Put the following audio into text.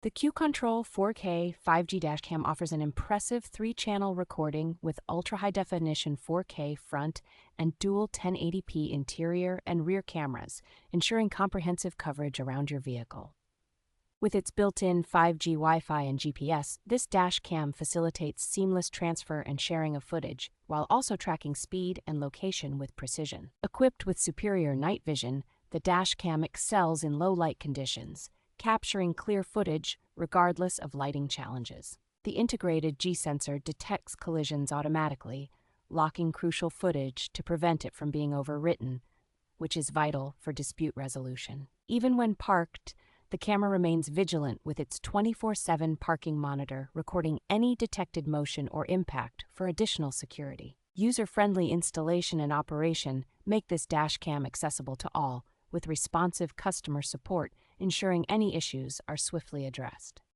The QCONTROL 4K 5G dashcam offers an impressive 3-channel recording with ultra-high-definition 4K front and dual 1080p interior and rear cameras, ensuring comprehensive coverage around your vehicle. With its built-in 5G Wi-Fi and GPS, this dashcam facilitates seamless transfer and sharing of footage, while also tracking speed and location with precision. Equipped with superior night vision, the dashcam excels in low-light conditions, capturing clear footage regardless of lighting challenges. The integrated G-sensor detects collisions automatically, locking crucial footage to prevent it from being overwritten, which is vital for dispute resolution. Even when parked, the camera remains vigilant with its 24/7 parking monitor, recording any detected motion or impact for additional security. User-friendly installation and operation make this dashcam accessible to all, with responsive customer support ensuring any issues are swiftly addressed.